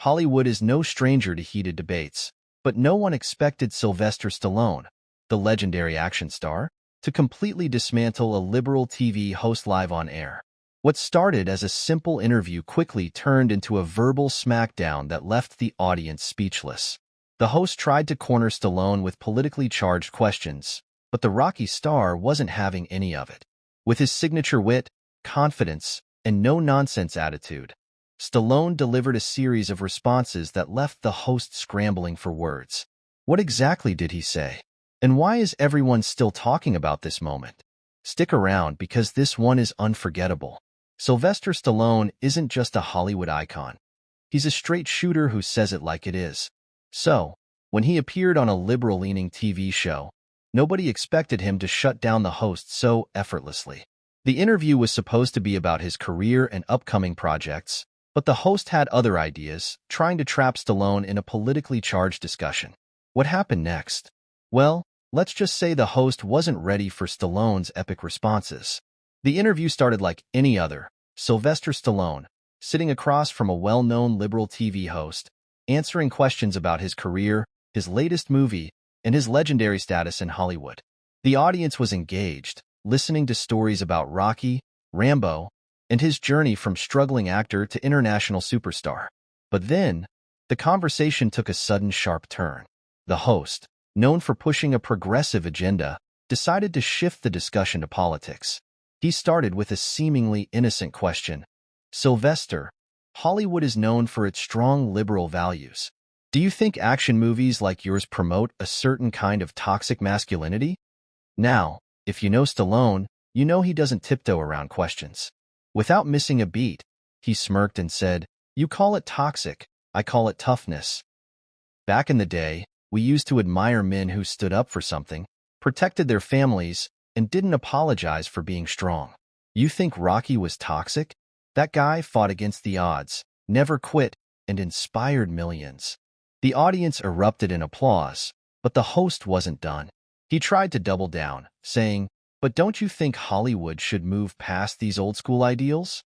Hollywood is no stranger to heated debates, but no one expected Sylvester Stallone, the legendary action star, to completely dismantle a liberal TV host live on air. What started as a simple interview quickly turned into a verbal smackdown that left the audience speechless. The host tried to corner Stallone with politically charged questions, but the Rocky star wasn't having any of it. With his signature wit, confidence, and no-nonsense attitude, Stallone delivered a series of responses that left the host scrambling for words. What exactly did he say? And why is everyone still talking about this moment? Stick around because this one is unforgettable. Sylvester Stallone isn't just a Hollywood icon. He's a straight shooter who says it like it is. So, when he appeared on a liberal-leaning TV show, nobody expected him to shut down the host so effortlessly. The interview was supposed to be about his career and upcoming projects, but the host had other ideas, trying to trap Stallone in a politically charged discussion. What happened next? Well, let's just say the host wasn't ready for Stallone's epic responses. The interview started like any other. Sylvester Stallone, sitting across from a well-known liberal TV host, answering questions about his career, his latest movie, and his legendary status in Hollywood. The audience was engaged, listening to stories about Rocky, Rambo, and his journey from struggling actor to international superstar. But then, the conversation took a sudden sharp turn. The host, known for pushing a progressive agenda, decided to shift the discussion to politics. He started with a seemingly innocent question. Sylvester, Hollywood is known for its strong liberal values. Do you think action movies like yours promote a certain kind of toxic masculinity? Now, if you know Stallone, you know he doesn't tiptoe around questions. Without missing a beat, he smirked and said, "You call it toxic, I call it toughness." Back in the day, we used to admire men who stood up for something, protected their families, and didn't apologize for being strong. You think Rocky was toxic? That guy fought against the odds, never quit, and inspired millions. The audience erupted in applause, but the host wasn't done. He tried to double down, saying, "But don't you think Hollywood should move past these old-school ideals?"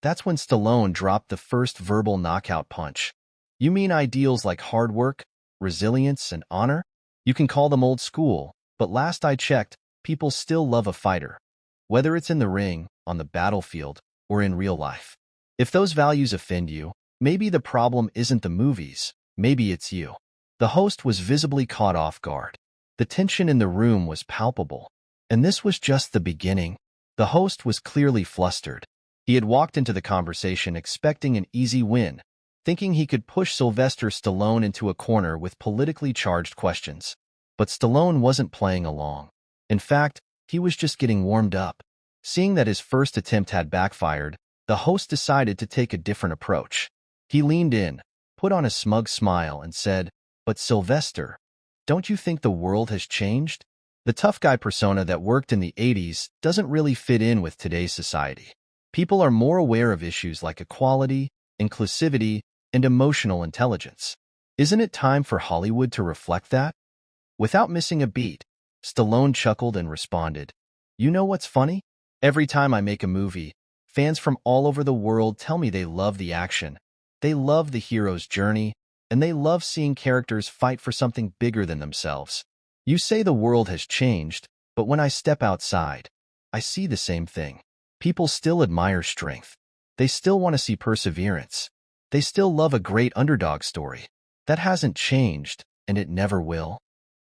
That's when Stallone dropped the first verbal knockout punch. You mean ideals like hard work, resilience, and honor? You can call them old school, but last I checked, people still love a fighter, whether it's in the ring, on the battlefield, or in real life. If those values offend you, maybe the problem isn't the movies, maybe it's you. The host was visibly caught off guard. The tension in the room was palpable. And this was just the beginning. The host was clearly flustered. He had walked into the conversation expecting an easy win, thinking he could push Sylvester Stallone into a corner with politically charged questions. But Stallone wasn't playing along. In fact, he was just getting warmed up. Seeing that his first attempt had backfired, the host decided to take a different approach. He leaned in, put on a smug smile, and said, "But Sylvester, don't you think the world has changed? The tough guy persona that worked in the 80s doesn't really fit in with today's society. People are more aware of issues like equality, inclusivity, and emotional intelligence. Isn't it time for Hollywood to reflect that?" Without missing a beat, Stallone chuckled and responded, "You know what's funny? Every time I make a movie, fans from all over the world tell me they love the action, they love the hero's journey, and they love seeing characters fight for something bigger than themselves. You say the world has changed, but when I step outside, I see the same thing. People still admire strength. They still want to see perseverance. They still love a great underdog story. That hasn't changed, and it never will."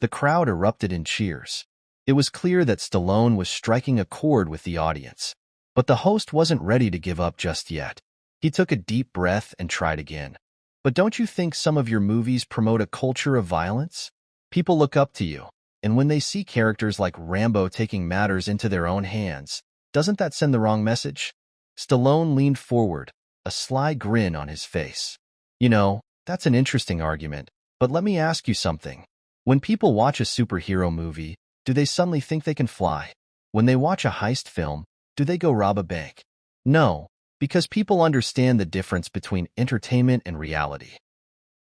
The crowd erupted in cheers. It was clear that Stallone was striking a chord with the audience. But the host wasn't ready to give up just yet. He took a deep breath and tried again. "But don't you think some of your movies promote a culture of violence? People look up to you, and when they see characters like Rambo taking matters into their own hands, doesn't that send the wrong message?" Stallone leaned forward, a sly grin on his face. "You know, that's an interesting argument, but let me ask you something. When people watch a superhero movie, do they suddenly think they can fly? When they watch a heist film, do they go rob a bank? No, because people understand the difference between entertainment and reality.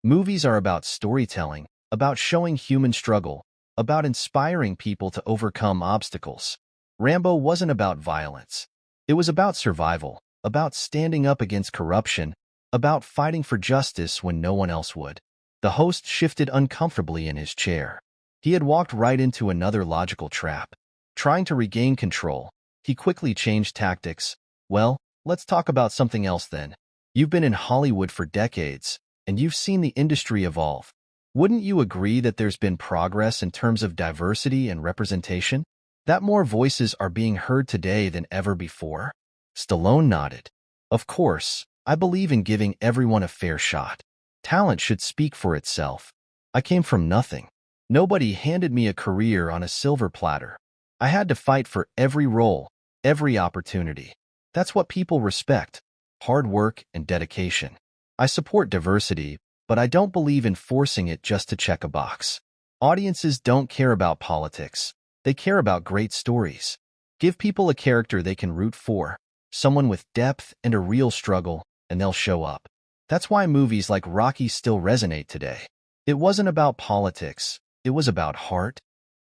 Movies are about storytelling, about showing human struggle, about inspiring people to overcome obstacles. Rambo wasn't about violence. It was about survival, about standing up against corruption, about fighting for justice when no one else would. The host shifted uncomfortably in his chair. He had walked right into another logical trap. Trying to regain control, he quickly changed tactics. Well, let's talk about something else then. You've been in Hollywood for decades, and you've seen the industry evolve. Wouldn't you agree that there's been progress in terms of diversity and representation? That more voices are being heard today than ever before? Stallone nodded. Of course, I believe in giving everyone a fair shot. Talent should speak for itself. I came from nothing. Nobody handed me a career on a silver platter. I had to fight for every role, every opportunity. That's what people respect: hard work and dedication. I support diversity, but I don't believe in forcing it just to check a box. Audiences don't care about politics. They care about great stories. Give people a character they can root for, someone with depth and a real struggle, and they'll show up. That's why movies like Rocky still resonate today. It wasn't about politics. It was about heart.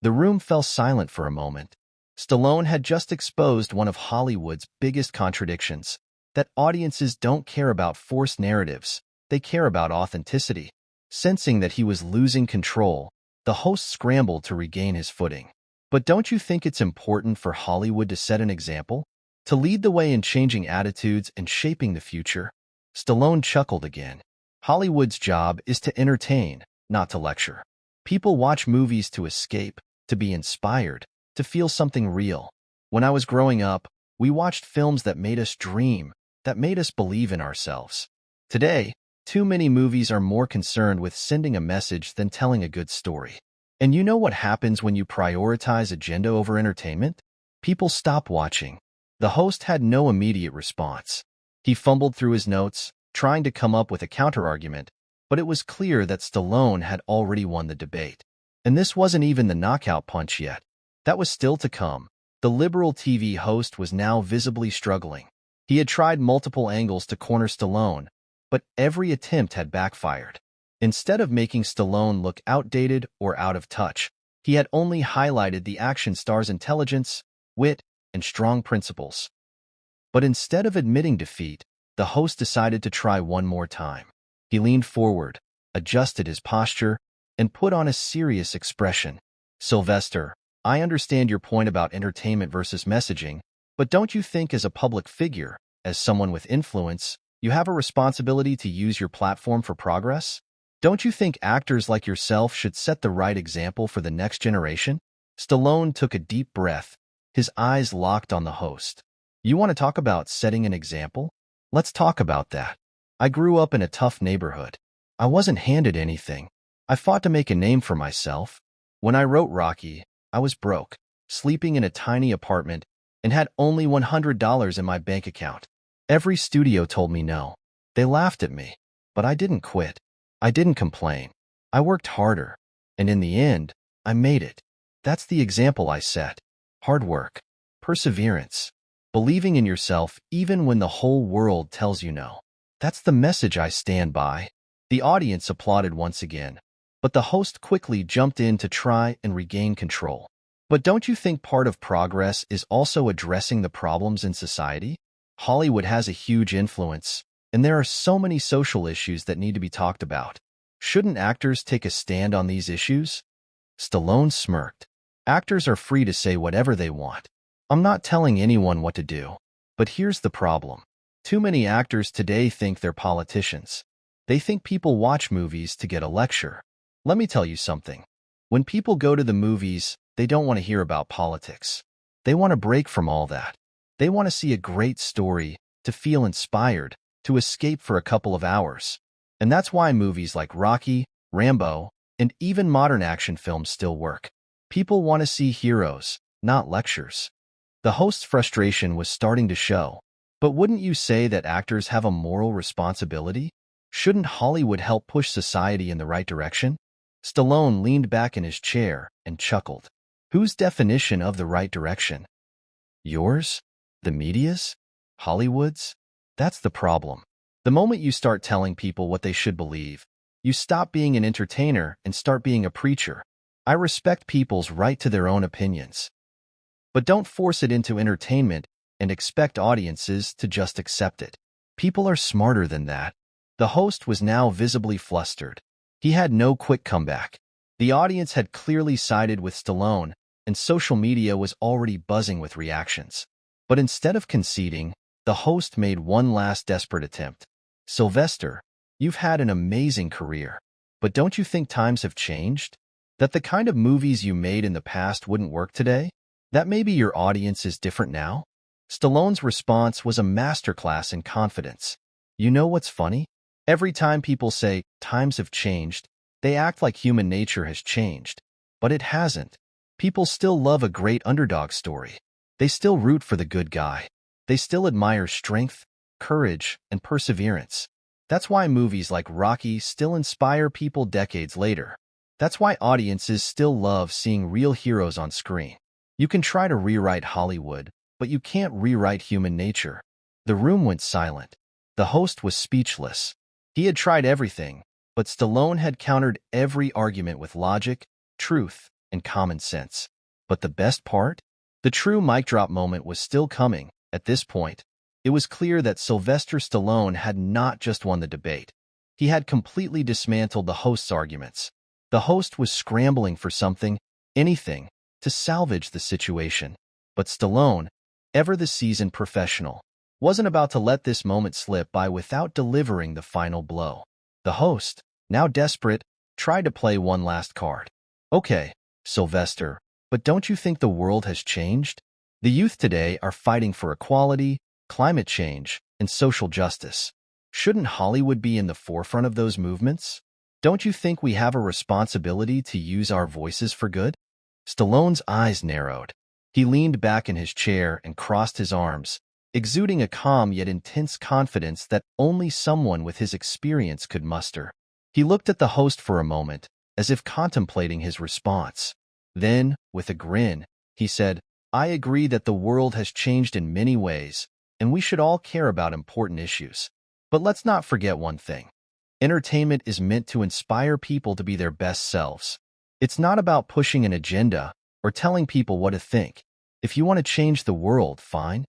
The room fell silent for a moment. Stallone had just exposed one of Hollywood's biggest contradictions, that audiences don't care about forced narratives. They care about authenticity. Sensing that he was losing control, the host scrambled to regain his footing. But don't you think it's important for Hollywood to set an example? To lead the way in changing attitudes and shaping the future? Stallone chuckled again. Hollywood's job is to entertain, not to lecture. People watch movies to escape, to be inspired, to feel something real. When I was growing up, we watched films that made us dream, that made us believe in ourselves. Today, too many movies are more concerned with sending a message than telling a good story. And you know what happens when you prioritize agenda over entertainment? People stop watching. The host had no immediate response. He fumbled through his notes, trying to come up with a counterargument, but it was clear that Stallone had already won the debate. And this wasn't even the knockout punch yet. That was still to come. The liberal TV host was now visibly struggling. He had tried multiple angles to corner Stallone, but every attempt had backfired. Instead of making Stallone look outdated or out of touch, he had only highlighted the action star's intelligence, wit, and strong principles. But instead of admitting defeat, the host decided to try one more time. He leaned forward, adjusted his posture, and put on a serious expression. Sylvester, I understand your point about entertainment versus messaging, but don't you think as a public figure, as someone with influence, you have a responsibility to use your platform for progress? Don't you think actors like yourself should set the right example for the next generation? Stallone took a deep breath, his eyes locked on the host. You want to talk about setting an example? Let's talk about that. I grew up in a tough neighborhood. I wasn't handed anything. I fought to make a name for myself. When I wrote Rocky, I was broke, sleeping in a tiny apartment, and had only $100 in my bank account. Every studio told me no. They laughed at me, but I didn't quit. I didn't complain. I worked harder, and in the end, I made it. That's the example I set. Hard work, perseverance, believing in yourself even when the whole world tells you no. That's the message I stand by. The audience applauded once again, but the host quickly jumped in to try and regain control. But don't you think part of progress is also addressing the problems in society? Hollywood has a huge influence, and there are so many social issues that need to be talked about. Shouldn't actors take a stand on these issues? Stallone smirked. Actors are free to say whatever they want. I'm not telling anyone what to do. But here's the problem. Too many actors today think they're politicians. They think people watch movies to get a lecture. Let me tell you something. When people go to the movies, they don't want to hear about politics. They want a break from all that. They want to see a great story, to feel inspired, to escape for a couple of hours. And that's why movies like Rocky, Rambo, and even modern action films still work. People want to see heroes, not lectures. The host's frustration was starting to show. But wouldn't you say that actors have a moral responsibility? Shouldn't Hollywood help push society in the right direction? Stallone leaned back in his chair and chuckled. Whose definition of the right direction? Yours? The media's? Hollywood's? That's the problem. The moment you start telling people what they should believe, you stop being an entertainer and start being a preacher. I respect people's right to their own opinions. But don't force it into entertainment and expect audiences to just accept it. People are smarter than that. The host was now visibly flustered. He had no quick comeback. The audience had clearly sided with Stallone, and social media was already buzzing with reactions. But instead of conceding, the host made one last desperate attempt. Sylvester, you've had an amazing career. But don't you think times have changed? That the kind of movies you made in the past wouldn't work today? That maybe your audience is different now? Stallone's response was a masterclass in confidence. You know what's funny? Every time people say, times have changed, they act like human nature has changed. But it hasn't. People still love a great underdog story. They still root for the good guy. They still admire strength, courage, and perseverance. That's why movies like Rocky still inspire people decades later. That's why audiences still love seeing real heroes on screen. You can try to rewrite Hollywood, but you can't rewrite human nature. The room went silent. The host was speechless. He had tried everything, but Stallone had countered every argument with logic, truth, and common sense. But the best part? The true mic drop moment was still coming. At this point, it was clear that Sylvester Stallone had not just won the debate. He had completely dismantled the host's arguments. The host was scrambling for something, anything, to salvage the situation. But Stallone, ever the seasoned professional, wasn't about to let this moment slip by without delivering the final blow. The host, now desperate, tried to play one last card. Okay, Sylvester, but don't you think the world has changed? The youth today are fighting for equality, climate change, and social justice. Shouldn't Hollywood be in the forefront of those movements? Don't you think we have a responsibility to use our voices for good? Stallone's eyes narrowed. He leaned back in his chair and crossed his arms, exuding a calm yet intense confidence that only someone with his experience could muster. He looked at the host for a moment, as if contemplating his response. Then, with a grin, he said, I agree that the world has changed in many ways, and we should all care about important issues. But let's not forget one thing. Entertainment is meant to inspire people to be their best selves. It's not about pushing an agenda or telling people what to think. If you want to change the world, fine.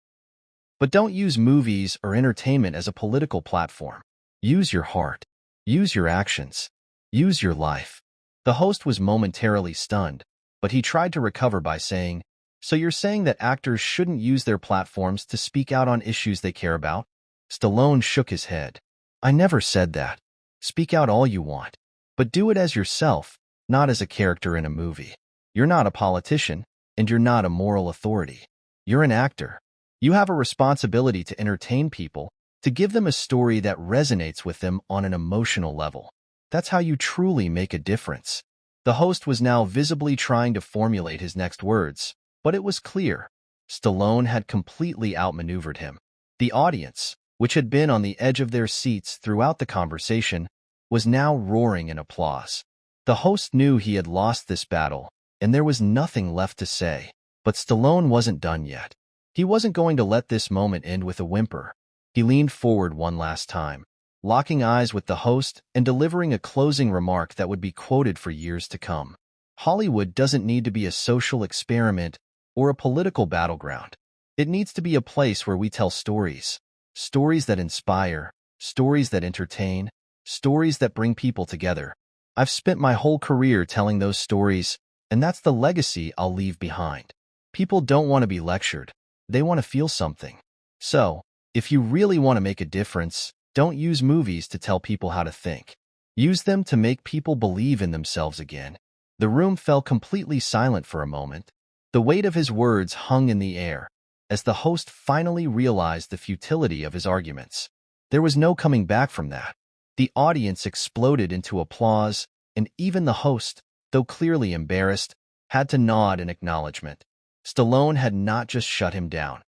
But don't use movies or entertainment as a political platform. Use your heart. Use your actions. Use your life. The host was momentarily stunned, but he tried to recover by saying, So you're saying that actors shouldn't use their platforms to speak out on issues they care about? Stallone shook his head. I never said that. Speak out all you want. But do it as yourself, not as a character in a movie. You're not a politician, and you're not a moral authority. You're an actor. You have a responsibility to entertain people, to give them a story that resonates with them on an emotional level. That's how you truly make a difference. The host was now visibly trying to formulate his next words, but it was clear. Stallone had completely outmaneuvered him. The audience, which had been on the edge of their seats throughout the conversation, was now roaring in applause. The host knew he had lost this battle, and there was nothing left to say. But Stallone wasn't done yet. He wasn't going to let this moment end with a whimper. He leaned forward one last time, locking eyes with the host and delivering a closing remark that would be quoted for years to come. Hollywood doesn't need to be a social experiment or a political battleground. It needs to be a place where we tell stories. Stories that inspire, stories that entertain, stories that bring people together. I've spent my whole career telling those stories, and that's the legacy I'll leave behind. People don't want to be lectured. They want to feel something. So, if you really want to make a difference, don't use movies to tell people how to think. Use them to make people believe in themselves again. The room fell completely silent for a moment. The weight of his words hung in the air, as the host finally realized the futility of his arguments. There was no coming back from that. The audience exploded into applause, and even the host, though clearly embarrassed, had to nod in acknowledgement. Stallone had not just shut him down.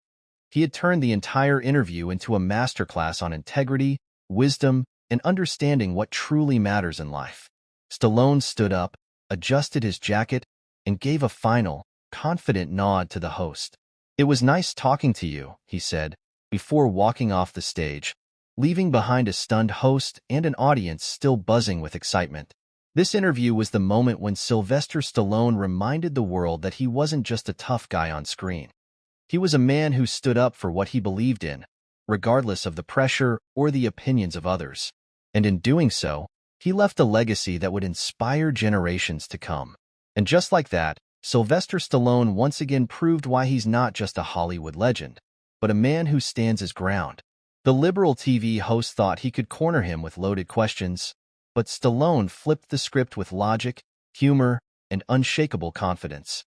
He had turned the entire interview into a masterclass on integrity, wisdom, and understanding what truly matters in life. Stallone stood up, adjusted his jacket, and gave a final, confident nod to the host. It was nice talking to you, he said, before walking off the stage, leaving behind a stunned host and an audience still buzzing with excitement. This interview was the moment when Sylvester Stallone reminded the world that he wasn't just a tough guy on screen. He was a man who stood up for what he believed in, regardless of the pressure or the opinions of others. And in doing so, he left a legacy that would inspire generations to come. And just like that, Sylvester Stallone once again proved why he's not just a Hollywood legend, but a man who stands his ground. The liberal TV host thought he could corner him with loaded questions, but Stallone flipped the script with logic, humor, and unshakable confidence.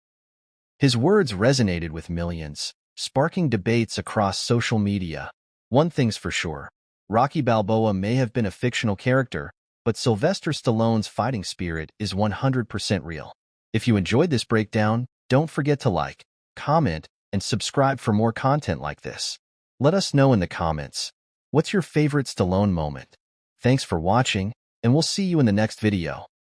His words resonated with millions, sparking debates across social media. One thing's for sure, Rocky Balboa may have been a fictional character, but Sylvester Stallone's fighting spirit is 100% real. If you enjoyed this breakdown, don't forget to like, comment, and subscribe for more content like this. Let us know in the comments, what's your favorite Stallone moment? Thanks for watching, and we'll see you in the next video.